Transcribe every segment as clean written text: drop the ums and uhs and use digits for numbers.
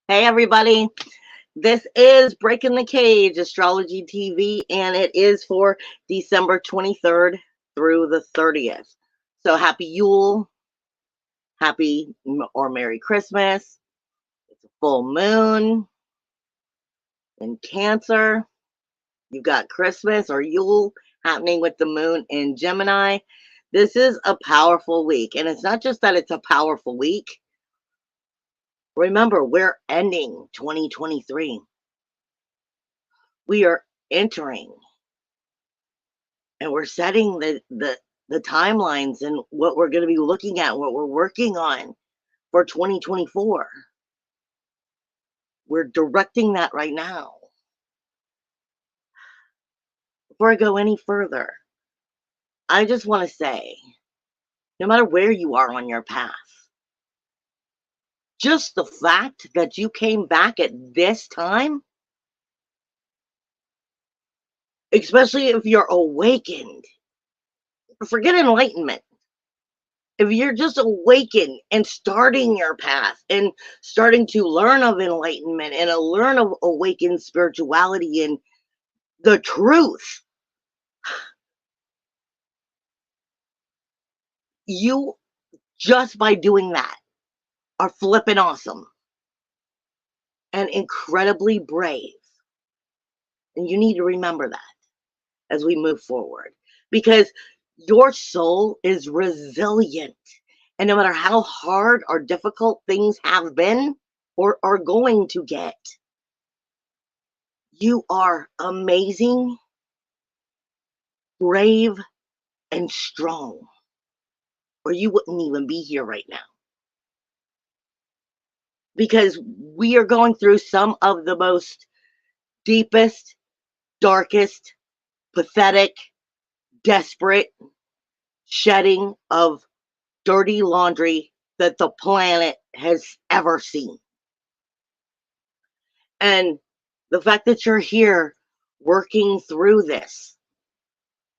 Hey everybody, this is Breaking the Cage, Astrology TV, and it is for December 23rd through the 30th. So happy Yule, happy or Merry Christmas. It's a full moon in Cancer. You've got Christmas or Yule happening with the moon in Gemini. This is a powerful week, and it's not just that it's a powerful week. Remember, we're ending 2023. We are entering and we're setting the timelines and what we're going to be looking at, what we're working on for 2024. We're directing that right now. Before I go any further, I just want to say, no matter where you are on your path, just the fact that you came back at this time, especially if you're awakened, forget enlightenment. If you're just awakened and starting your path and starting to learn of enlightenment and learn of awakened spirituality and the truth, you just by doing that are flipping awesome and incredibly brave. And you need to remember that as we move forward, because your soul is resilient. And no matter how hard or difficult things have been or are going to get, you are amazing, brave, and strong, or you wouldn't even be here right now. Because we are going through some of the most deepest, darkest, pathetic, desperate shedding of dirty laundry that the planet has ever seen. And the fact that you're here working through this,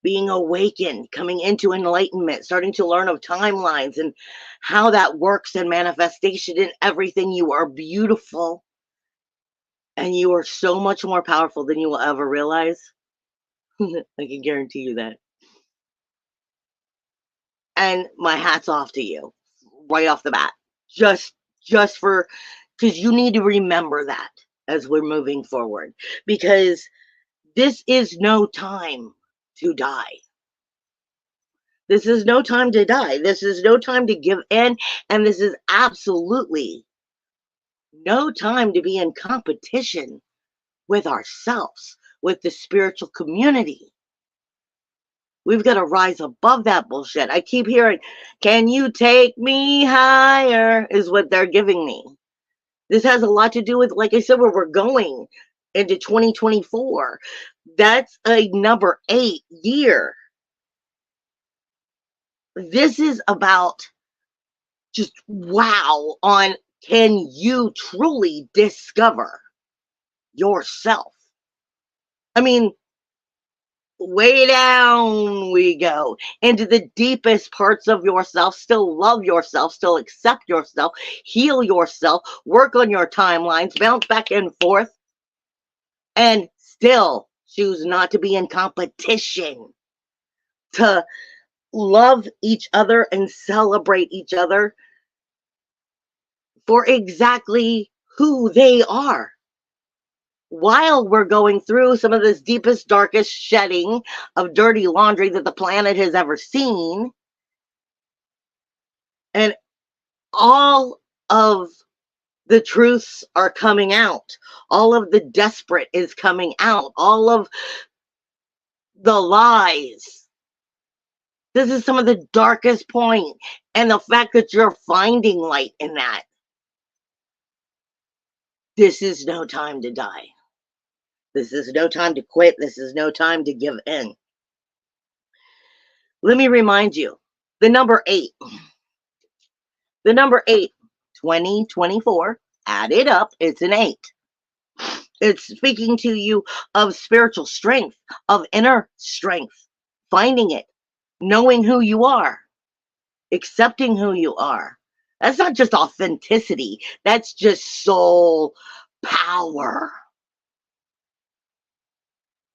being awakened, coming into enlightenment, starting to learn of timelines and how that works in manifestation and everything, you are beautiful. And you are so much more powerful than you will ever realize. I can guarantee you that. And my hat's off to you right off the bat. Just for, because you need to remember that as we're moving forward. Because this is no time to die. This is no time to die. This is no time to give in. And this is absolutely no time to be in competition with ourselves, with the spiritual community. We've got to rise above that bullshit. I keep hearing, can you take me higher, is what they're giving me. This has a lot to do with, like I said, where we're going into 2024. That's a number 8 year. This is about just wow on, can you truly discover yourself? I mean, way down we go into the deepest parts of yourself. Still love yourself, still accept yourself, heal yourself, work on your timelines, bounce back and forth, and still choose not to be in competition, to love each other and celebrate each other for exactly who they are. While we're going through some of this deepest, darkest shedding of dirty laundry that the planet has ever seen, and all of the truths are coming out, all of the desperate is coming out, all of the lies. This is some of the darkest point, and the fact that you're finding light in that. This is no time to die. This is no time to quit. This is no time to give in. Let me remind you, the number 8. The number 8, 2024, add it up, it's an 8. It's speaking to you of spiritual strength, of inner strength, finding it, knowing who you are, accepting who you are, That's not just authenticity. That's just soul power.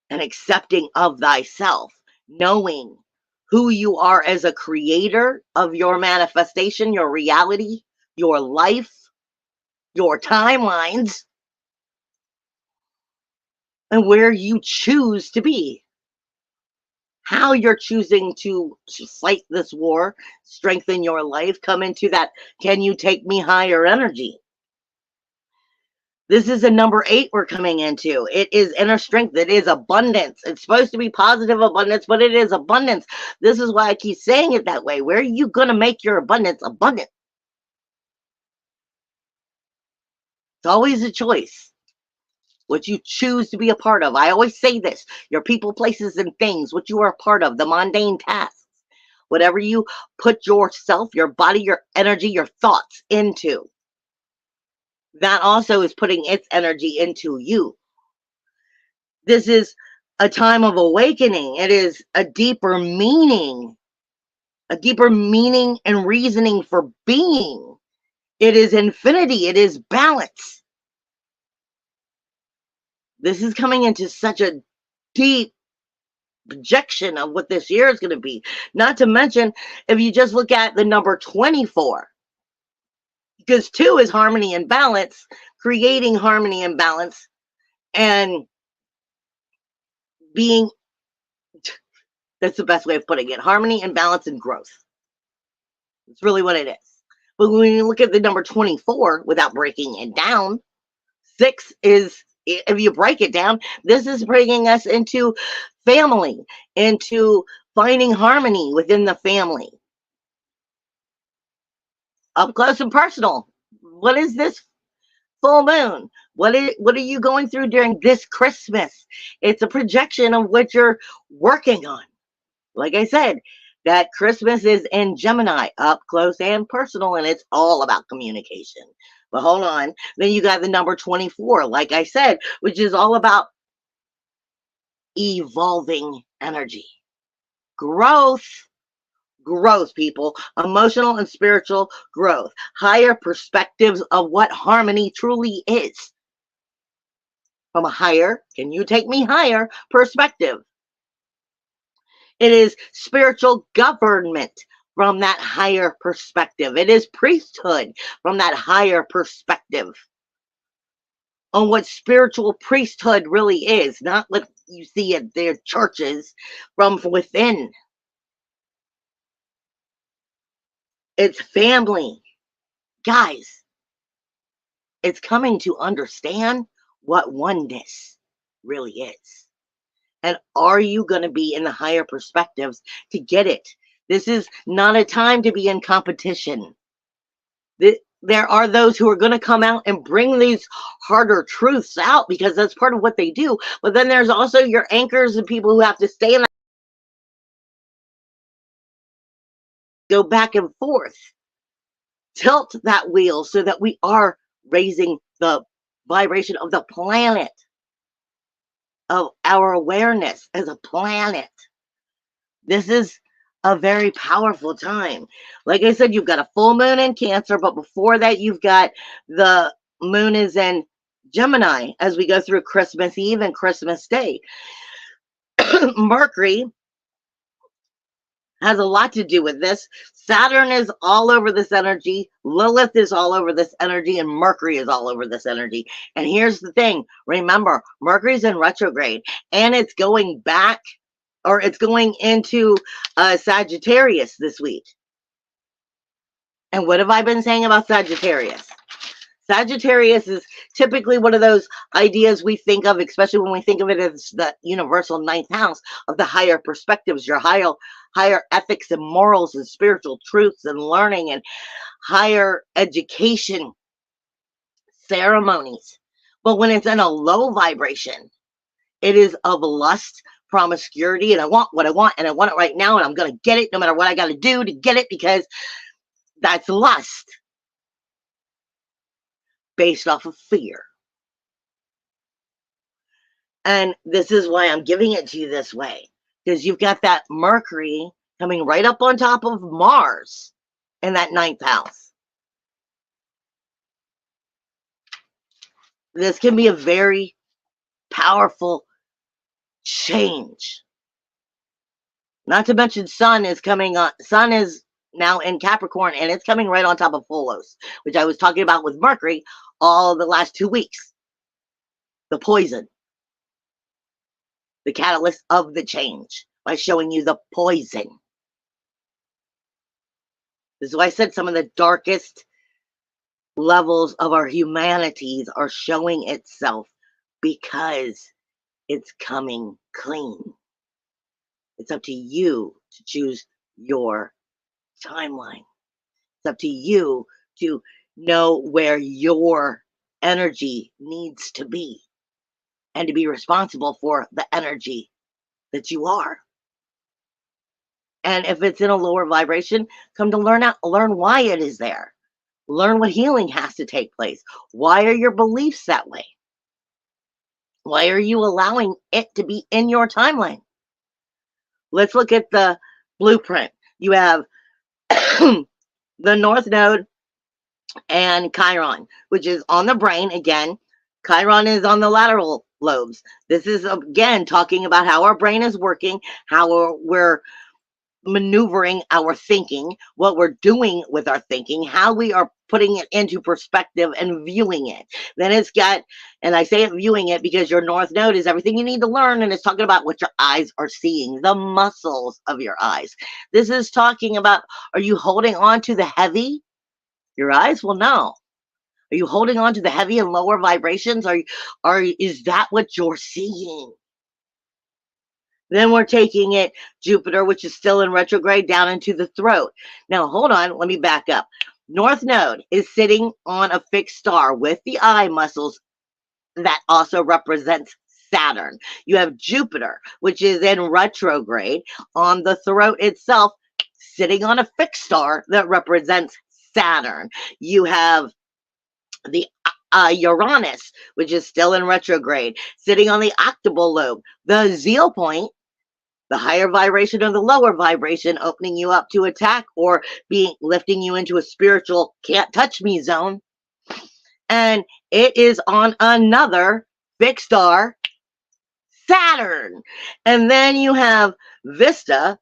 And accepting of thyself, knowing who you are as a creator of your manifestation, your reality, your life, your timelines, and where you choose to be. How you're choosing to fight this war, strengthen your life, come into that can you take me higher energy. This is a number 8 we're coming into. It is inner strength. It is abundance. It's supposed to be positive abundance, but it is abundance. This is why I keep saying it that way. Where are you going to make your abundance abundant? It's always a choice. What you choose to be a part of. I always say this. Your people, places, and things. What you are a part of. The mundane tasks. Whatever you put yourself, your body, your energy, your thoughts into. That also is putting its energy into you. This is a time of awakening. It is a deeper meaning and reasoning for being. It is infinity. It is balance. This is coming into such a deep projection of what this year is going to be. Not to mention, if you just look at the number 24, because 2 is harmony and balance, creating harmony and balance, and being, that's the best way of putting it, harmony and balance and growth. It's really what it is. But when you look at the number 24, without breaking it down, 6 is, if you break it down, this is bringing us into family, into finding harmony within the family. Up close and personal. What is this full moon? What are you going through during this Christmas? It's a projection of what you're working on. Like I said, that Christmas is in Gemini, up close and personal, and it's all about communication. But hold on. Then you got the number 24, like I said, which is all about evolving energy. Growth, people. Emotional and spiritual growth. Higher perspectives of what harmony truly is. From a higher, can you take me higher perspective. It is spiritual government from that higher perspective. It is priesthood from that higher perspective on what spiritual priesthood really is, not what you see at their churches, from within. It's family. Guys, it's coming to understand what oneness really is. And are you going to be in the higher perspectives to get it? This is not a time to be in competition. There are those who are going to come out and bring these harder truths out because that's part of what they do. But then there's also your anchors and people who have to stay in that, go back and forth, tilt that wheel so that we are raising the vibration of the planet, of our awareness as a planet. This is a very powerful time. Like I said, you've got a full moon in Cancer, but before that, you've got the moon is in Gemini as we go through Christmas Eve and Christmas Day. Mercury has a lot to do with this. Saturn is all over this energy. Lilith is all over this energy, and Mercury is all over this energy. And here's the thing. Remember, Mercury's in retrograde, and it's going back, or it's going into Sagittarius this week. And what have I been saying about Sagittarius? Sagittarius is typically one of those ideas we think of, especially when we think of it as the universal 9th house of the higher perspectives, your higher ethics and morals and spiritual truths and learning and higher education ceremonies. But when it's in a low vibration, it is of lust, promiscuity, and I want what I want, and I want it right now, and I'm going to get it no matter what I got to do to get it, because that's lust based off of fear. And this is why I'm giving it to you this way, because you've got that Mercury coming right up on top of Mars in that 9th house. this can be a very powerful change. Not to mention Sun is coming on. Sun is now in Capricorn, and it's coming right on top of Pholos, which I was talking about with Mercury all the last 2 weeks. The poison. The catalyst of the change by showing you the poison. This is why I said some of the darkest levels of our humanities are showing itself, because it's coming clean. It's up to you to choose your timeline. It's up to you to know where your energy needs to be and to be responsible for the energy that you are. And if it's in a lower vibration, come to learn why it is there. Learn what healing has to take place. Why are your beliefs that way? Why are you allowing it to be in your timeline? Let's look at the blueprint. You have the North Node and Chiron, which is on the brain again. Chiron is on the lateral lobes. This is, again, talking about how our brain is working, how we're maneuvering our thinking, what we're doing with our thinking, how we are putting it into perspective and viewing it. Then it's got, and I say it viewing it because your North Node is everything you need to learn, and it's talking about what your eyes are seeing, the muscles of your eyes. This is talking about, are you holding on to the heavy? Your eyes? Well, no. Are you holding on to the heavy and lower vibrations? Is that what you're seeing? Then we're taking it, Jupiter, which is still in retrograde, down into the throat. Now, hold on. Let me back up. North Node is sitting on a fixed star with the eye muscles that also represents Saturn. You have Jupiter, which is in retrograde on the throat itself, sitting on a fixed star that represents Saturn. You have the Uranus, which is still in retrograde, sitting on the occipital lobe. The zeal point, the higher vibration or the lower vibration, opening you up to attack or lifting you into a spiritual can't touch me zone. And it is on another fixed star, Saturn. And then you have Vista,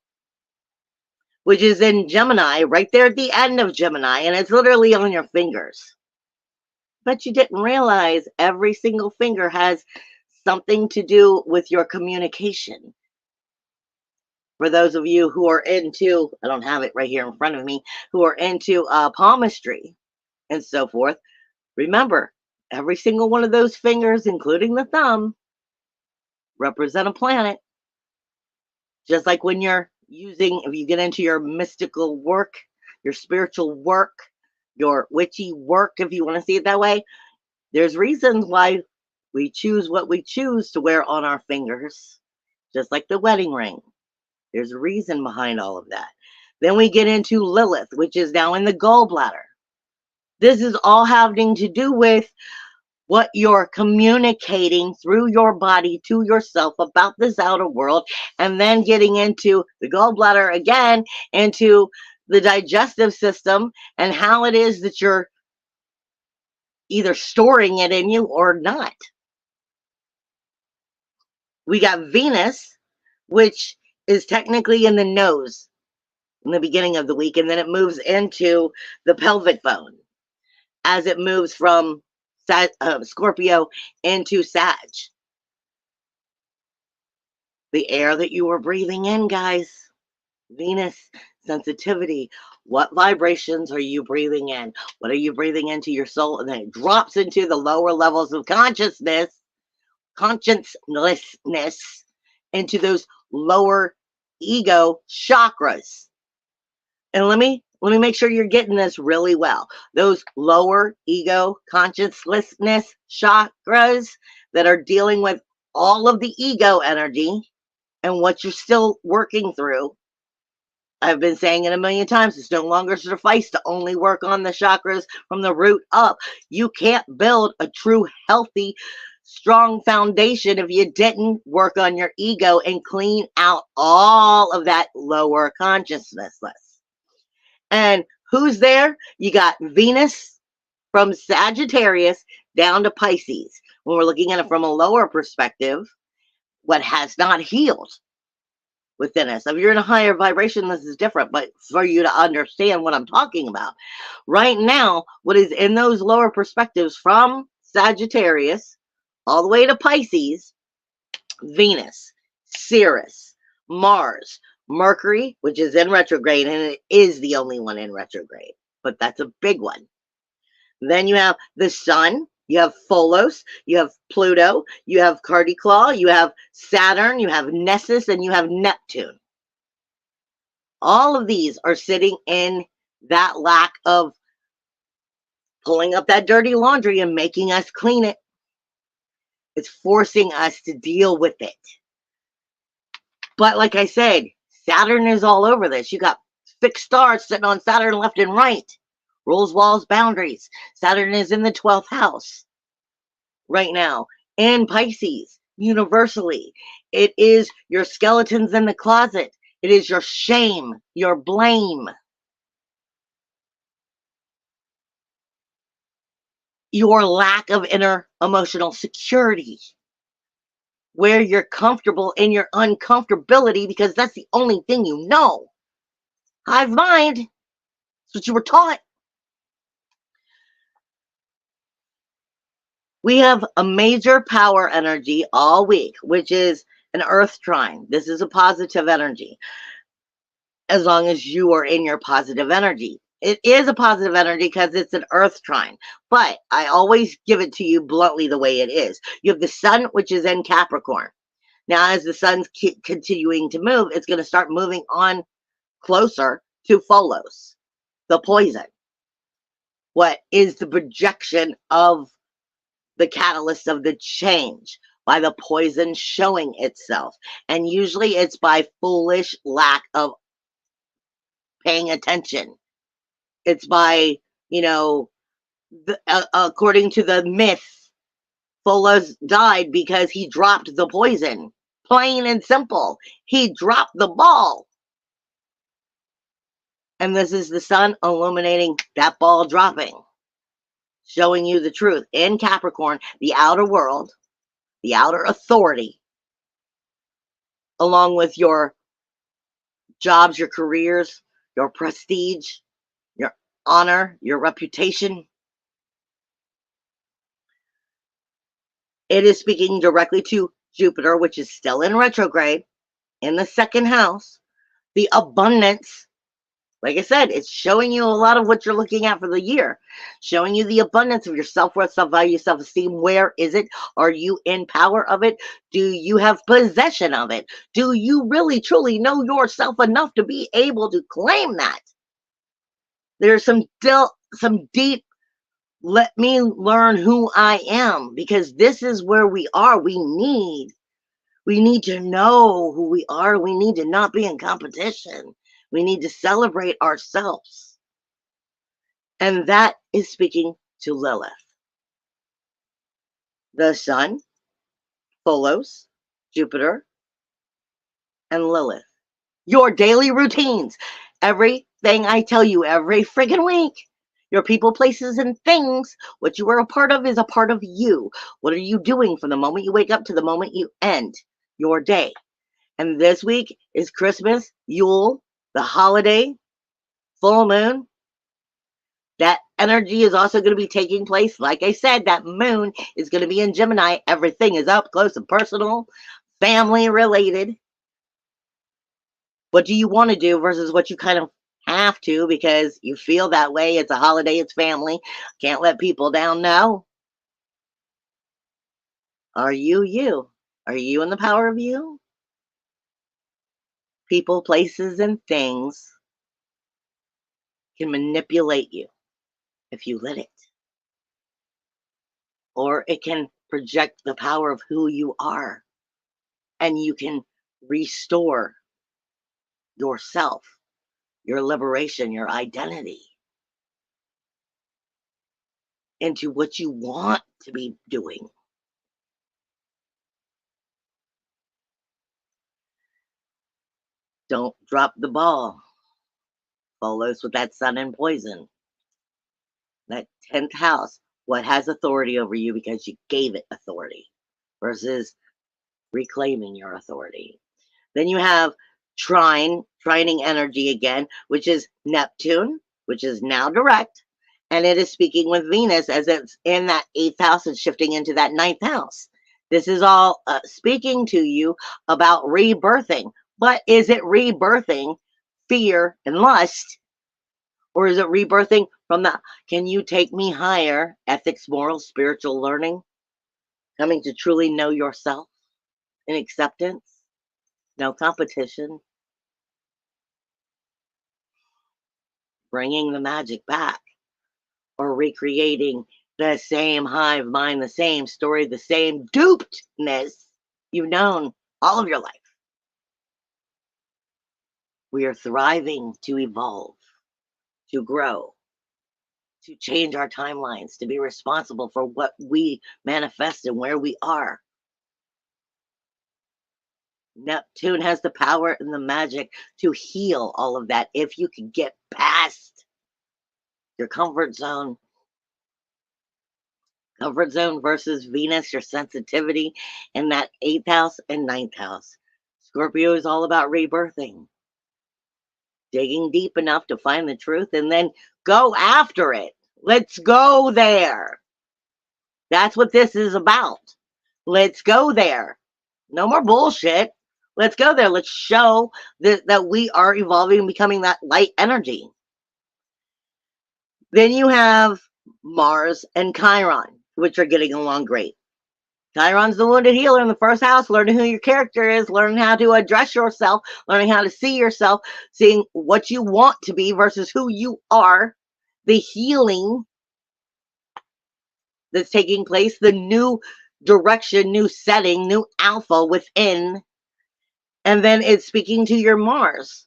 which is in Gemini, right there at the end of Gemini, and it's literally on your fingers. But you didn't realize every single finger has something to do with your communication. For those of you who are into, I don't have it right here in front of me, who are into palmistry and so forth, remember, every single one of those fingers, including the thumb, represent a planet. Just like when you're using, if you get into your mystical work, your spiritual work, your witchy work, if you want to see it that way, there's reasons why we choose what we choose to wear on our fingers, just like the wedding ring. There's a reason behind all of that. Then we get into Lilith, which is now in the gallbladder. This is all having to do with what you're communicating through your body to yourself about this outer world, and then getting into the gallbladder again, into the digestive system, and how it is that you're either storing it in you or not. We got Venus, which is technically in the nose in the beginning of the week, and then it moves into the pelvic bone as it moves from Scorpio into Sag. The air that you are breathing in, guys. Venus, sensitivity. What vibrations are you breathing in? What are you breathing into your soul? And then it drops into the lower levels of consciousness, into those lower ego chakras. And let me make sure you're getting this really well. Those lower ego consciousness chakras that are dealing with all of the ego energy and what you're still working through. I've been saying it a million times. It's no longer suffice to only work on the chakras from the root up. You can't build a true, healthy, strong foundation if you didn't work on your ego and clean out all of that lower consciousness. And who's there? You got Venus from Sagittarius down to Pisces. When we're looking at it from a lower perspective, what has not healed within us. If you're in a higher vibration, this is different, but for you to understand what I'm talking about. Right now, what is in those lower perspectives from Sagittarius all the way to Pisces, Venus, Ceres, Mars, Mercury, which is in retrograde, and it is the only one in retrograde, but that's a big one. Then you have the Sun, you have Pholos, you have Pluto, you have Cardiclaw, you have Saturn, you have Nessus, and you have Neptune. All of these are sitting in that lack of pulling up that dirty laundry and making us clean it. It's forcing us to deal with it. But like I said, Saturn is all over this. You got fixed stars sitting on Saturn left and right. Rules, walls, boundaries. Saturn is in the 12th house right now. In Pisces, universally. It is your skeletons in the closet. It is your shame, your blame. Your lack of inner emotional security. Where you're comfortable in your uncomfortability because that's the only thing you know. Hive mind. That's what you were taught. We have a major power energy all week, which is an earth trine. This is a positive energy. As long as you are in your positive energy. It is a positive energy because it's an earth trine. But I always give it to you bluntly the way it is. You have the sun, which is in Capricorn. Now, as the sun's continuing to move, it's going to start moving on closer to Pholos, the poison. What is the projection of the catalyst of the change? By the poison showing itself. And usually it's by foolish lack of paying attention. It's by, according to the myth, Pholos died because he dropped the poison. Plain and simple. He dropped the ball. And this is the sun illuminating that ball dropping. Showing you the truth. In Capricorn, the outer world, the outer authority, along with your jobs, your careers, your prestige, your honor, your reputation. It is speaking directly to Jupiter, which is still in retrograde, in the second house. The abundance, like I said, it's showing you a lot of what you're looking at for the year. Showing you the abundance of your self-worth, self-value, self-esteem. Where is it? Are you in power of it? Do you have possession of it? Do you really, truly know yourself enough to be able to claim that? There's some deep, let me learn who I am, because this is where we are. We need to know who we are. We need to not be in competition. We need to celebrate ourselves. And that is speaking to Lilith. The sun, Pholos, Jupiter, and Lilith. Your daily routines. Everything I tell you every friggin' week. Your people, places, and things. What you are a part of is a part of you. What are you doing from the moment you wake up to the moment you end your day? And this week is Christmas, Yule, the holiday, full moon. That energy is also going to be taking place. Like I said, that moon is going to be in Gemini. Everything is up close and personal, family related. What do you want to do versus what you kind of have to because you feel that way? It's a holiday, it's family. Can't let people down. No. Are you you? Are you in the power of you? People, places, and things can manipulate you if you let it. Or it can project the power of who you are. And you can restore yourself, your liberation, your identity into what you want to be doing. Don't drop the ball. Follows with that sun and poison. That 10th house. what has authority over you because you gave it authority versus reclaiming your authority. Then you have trining energy again, which is Neptune, which is now direct, and it is speaking with Venus as it's in that 8th house and shifting into that 9th house. This is all speaking to you about rebirthing. But is it rebirthing fear and lust? Or is it rebirthing from the, can you take me higher, ethics, morals, spiritual learning, coming to truly know yourself in acceptance, no competition, bringing the magic back, or recreating the same hive mind, the same story, the same dupedness you've known all of your life. We are thriving to evolve, to grow, to change our timelines, to be responsible for what we manifest and where we are. Neptune has the power and the magic to heal all of that if you can get past your comfort zone. Comfort zone versus Venus, your sensitivity in that 8th house and 9th house. Scorpio is all about rebirthing, digging deep enough to find the truth and then go after it. Let's go there. That's what this is about. Let's go there. No more bullshit. Let's go there. Let's show that we are evolving and becoming that light energy. Then you have Mars and Chiron, which are getting along great. Chiron's the wounded healer in the 1st house, learning who your character is, learning how to address yourself, learning how to see yourself, seeing what you want to be versus who you are, the healing that's taking place, the new direction, new setting, new alpha within. And then it's speaking to your Mars.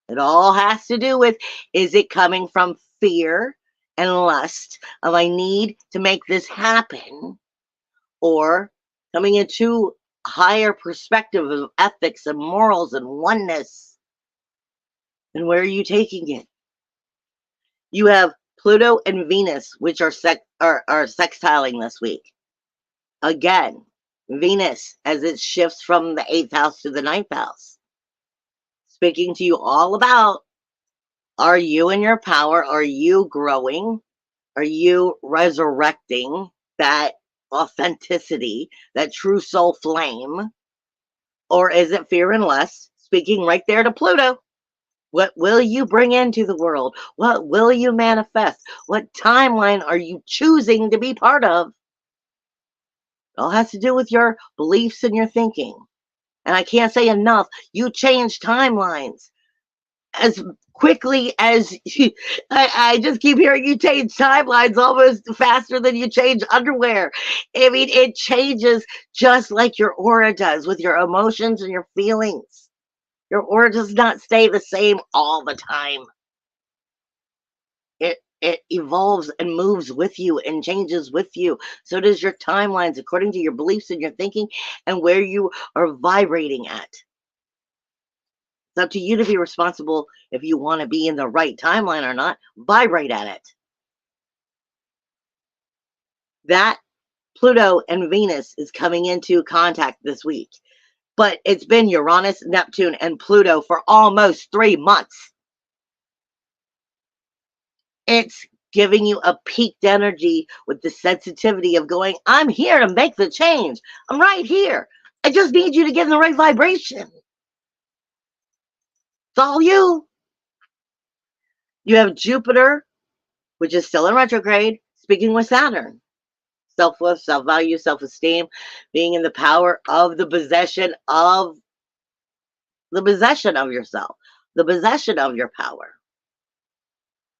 It all has to do with, is it coming from fear and lust of I need to make this happen, or coming into higher perspective of ethics and morals and oneness? And where are you taking it? You have Pluto and Venus, which are sextiling this week. Again, Venus, as it shifts from the 8th house to the 9th house, speaking to you all about, are you in your power? Are you growing? Are you resurrecting that authenticity, that true soul flame? Or is it fear and lust, speaking right there to Pluto? What will you bring into the world? What will you manifest? What timeline are you choosing to be part of? It all has to do with your beliefs and your thinking. And I can't say enough, you change timelines as quickly as I just keep hearing you change timelines almost faster than you change underwear. I mean, it changes just like your aura does with your emotions and your feelings. Your aura does not stay the same all the time. It evolves and moves with you and changes with you. So does your timelines according to your beliefs and your thinking and where you are vibrating at. It's up to you to be responsible if you want to be in the right timeline or not. Vibrate at it. That Pluto and Venus is coming into contact this week. But it's been Uranus, Neptune, and Pluto for almost 3 months. It's giving you a peaked energy with the sensitivity of going, I'm here to make the change. I'm right here. I just need you to get in the right vibration. It's all you. You have Jupiter, which is still in retrograde, speaking with Saturn. Self-worth, self-value, self-esteem, being in the power of the possession of yourself, the possession of your power.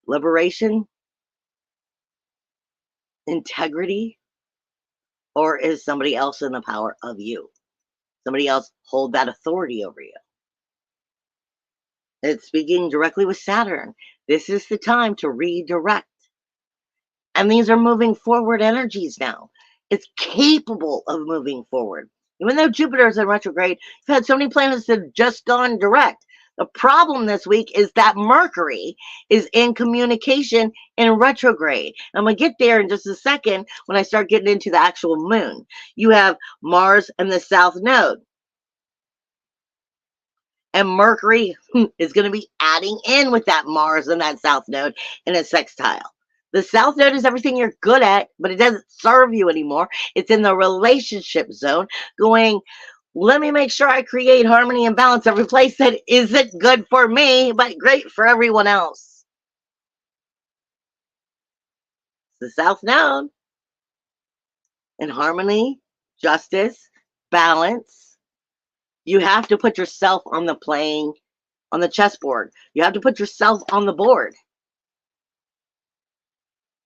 Liberation, integrity, or is somebody else in the power of you? Somebody else hold that authority over you? It's speaking directly with Saturn. This is the time to redirect. And these are moving forward energies now. It's capable of moving forward. Even though Jupiter is in retrograde, you've had so many planets that have just gone direct. The problem this week is that Mercury is in communication in retrograde. I'm going to get there in just a second when I start getting into the actual moon. You have Mars and the South Node. And Mercury is going to be adding in with that Mars and that South Node in a sextile. The South Node is everything you're good at, but it doesn't serve you anymore. It's in the relationship zone going, let me make sure I create harmony and balance every place that isn't good for me, but great for everyone else. The South Node and harmony, justice, balance. You have to put yourself on the chessboard. You have to put yourself on the board.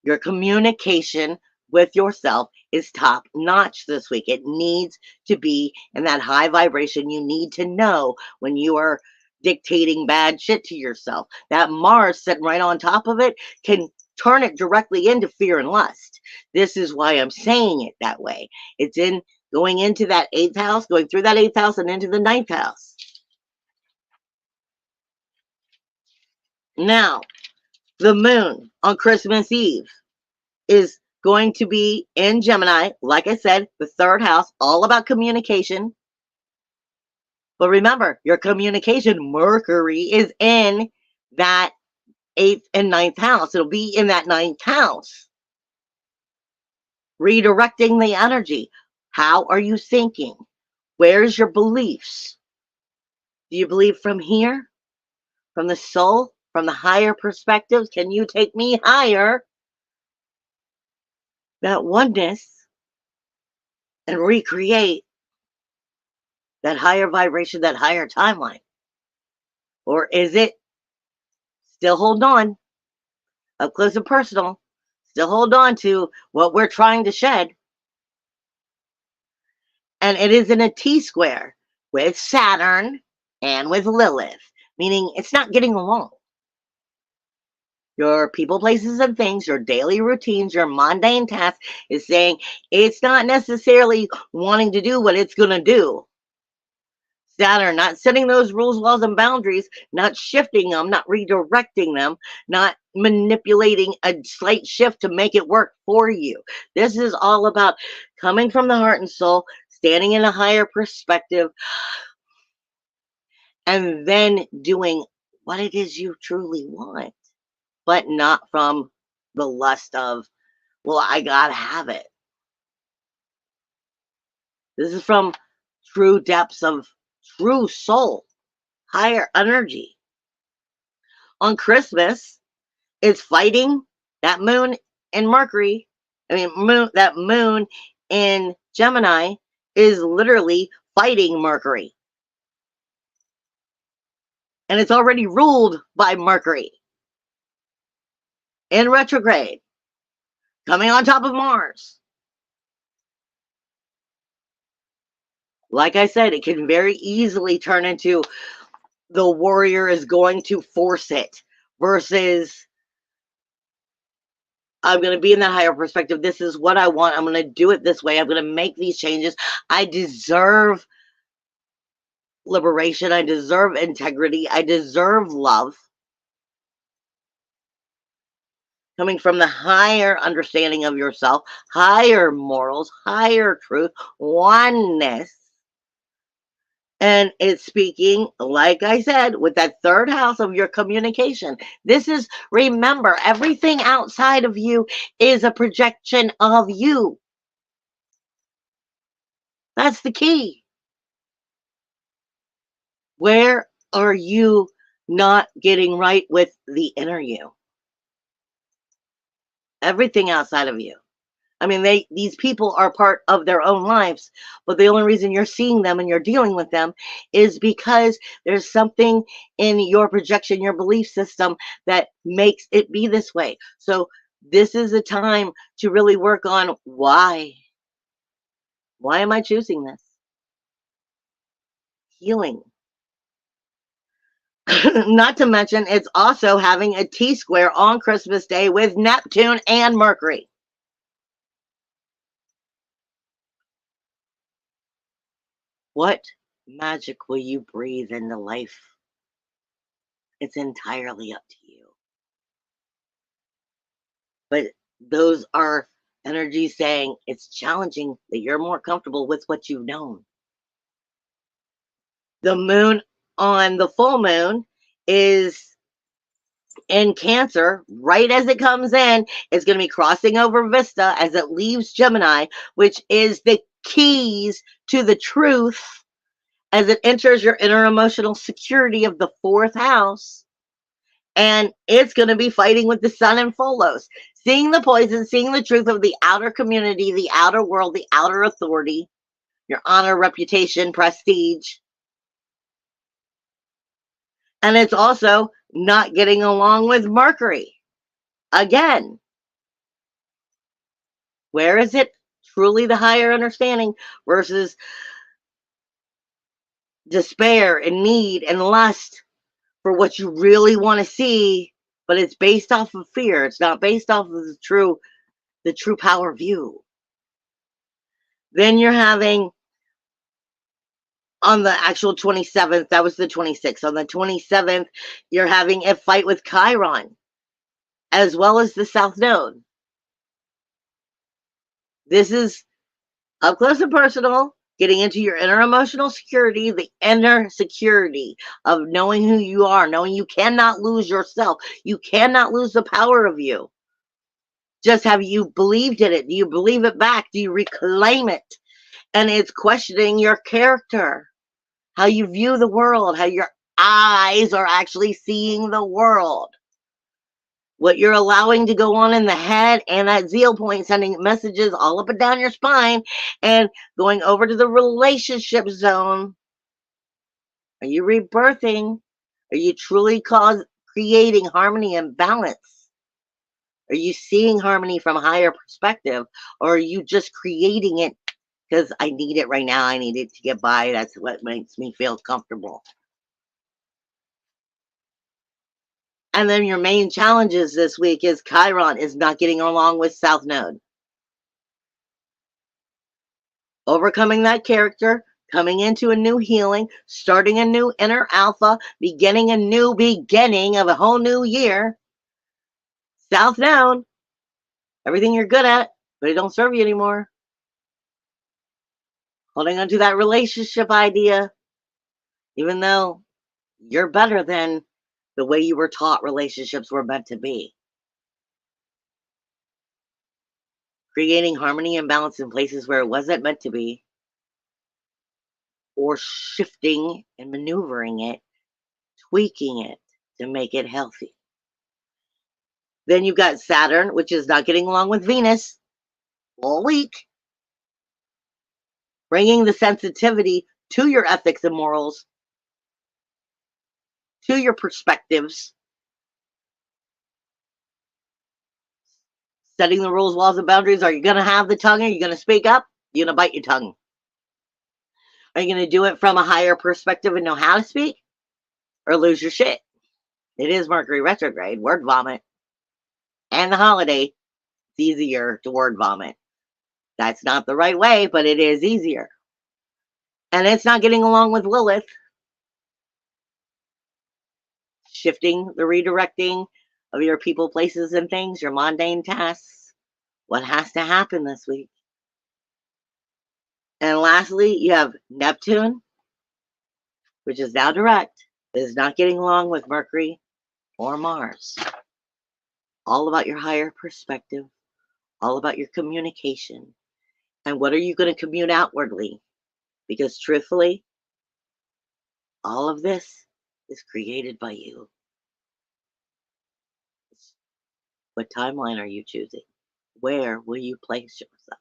Your communication with yourself is top notch this week. It needs to be in that high vibration. You need to know when you are dictating bad shit to yourself. That Mars sitting right on top of it can turn it directly into fear and lust. This is why I'm saying it that way. It's in going into that 8th house, going through that 8th house and into the 9th house. Now, the moon on Christmas Eve is going to be in Gemini. Like I said, the 3rd house, all about communication. But remember, your communication, Mercury, is in that 8th and 9th house. It'll be in that 9th house. Redirecting the energy. How are you thinking? Where's your beliefs? Do you believe from here? From the soul? From the higher perspectives? Can you take me higher? That oneness and recreate that higher vibration, that higher timeline? Or is it still holding on, up close and personal, still hold on to what we're trying to shed? And it is in a T-square with Saturn and with Lilith, meaning it's not getting along. Your people, places, and things, your daily routines, your mundane tasks is saying it's not necessarily wanting to do what it's going to do. Saturn not setting those rules, laws, and boundaries, not shifting them, not redirecting them, not manipulating a slight shift to make it work for you. This is all about coming from the heart and soul, standing in a higher perspective, and then doing what it is you truly want, but not from the lust of, well, I gotta have it. This is from true depths of true soul, higher energy. On Christmas, it's fighting that moon in Mercury. That moon in Gemini is literally fighting Mercury. And it's already ruled by Mercury in retrograde, coming on top of Mars. Like I said, it can very easily turn into the warrior is going to force it versus I'm going to be in that higher perspective. This is what I want. I'm going to do it this way. I'm going to make these changes. I deserve liberation. I deserve integrity. I deserve love. Coming from the higher understanding of yourself, higher morals, higher truth, oneness. And it's speaking, like I said, with that 3rd house of your communication. This is, remember, everything outside of you is a projection of you. That's the key. Where are you not getting right with the inner you? Everything outside of you. I mean, these people are part of their own lives, but the only reason you're seeing them and you're dealing with them is because there's something in your projection, your belief system that makes it be this way. So this is a time to really work on why. Why am I choosing this? Healing. Not to mention, it's also having a T-square on Christmas Day with Neptune and Mercury. What magic will you breathe into life It's entirely up to you. But those are energies saying it's challenging that you're more comfortable with what you've known. The moon on the full moon is in Cancer. Right as it comes in, it's going to be crossing over Vista as it leaves Gemini, which is the keys to the truth as it enters your inner emotional security of the 4th house. And it's going to be fighting with the sun in Folos, seeing the poison, seeing the truth of the outer community, the outer world, the outer authority, your honor, reputation, prestige. And it's also not getting along with Mercury. Again, where is it truly the higher understanding versus despair and need and lust for what you really want to see, but it's based off of fear. It's not based off of the true power of you. Then you're having on the actual 27th, that was the 26th. On the 27th, you're having a fight with Chiron, as well as the South Node. This is up close and personal, getting into your inner emotional security, the inner security of knowing who you are, knowing you cannot lose yourself. You cannot lose the power of you. Just have you believed in it? Do you believe it back? Do you reclaim it? And it's questioning your character, how you view the world, how your eyes are actually seeing the world, what you're allowing to go on in the head, and that zeal point sending messages all up and down your spine and going over to the relationship zone. Are you rebirthing? Are you truly creating harmony and balance? Are you seeing harmony from a higher perspective, or are you just creating it because I need it right now? I need it to get by. That's what makes me feel comfortable. And then your main challenges this week is Chiron is not getting along with South Node. Overcoming that character, coming into a new healing, starting a new inner alpha, beginning a new beginning of a whole new year. South Node, everything you're good at, but it don't serve you anymore. Holding on to that relationship idea, even though you're better than the way you were taught relationships were meant to be. Creating harmony and balance in places where it wasn't meant to be, or shifting and maneuvering it, tweaking it to make it healthy. Then you've got Saturn, which is not getting along with Venus all week, bringing the sensitivity to your ethics and morals, to your perspectives, setting the rules, laws, and boundaries. Are you going to have the tongue? Are you going to speak up? You're going to bite your tongue. Are you going to do it from a higher perspective and know how to speak? Or lose your shit? It is Mercury retrograde, word vomit. And the holiday, it's easier to word vomit. That's not the right way, but it is easier. And it's not getting along with Lilith. Shifting, the redirecting of your people, places, and things, your mundane tasks. What has to happen this week? And lastly, you have Neptune, which is now direct, is not getting along with Mercury or Mars. All about your higher perspective, all about your communication. And what are you going to commute outwardly? Because truthfully, all of this is created by you. What timeline are you choosing? Where will you place yourself?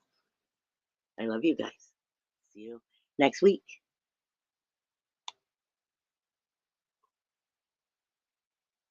I love you guys. See you next week.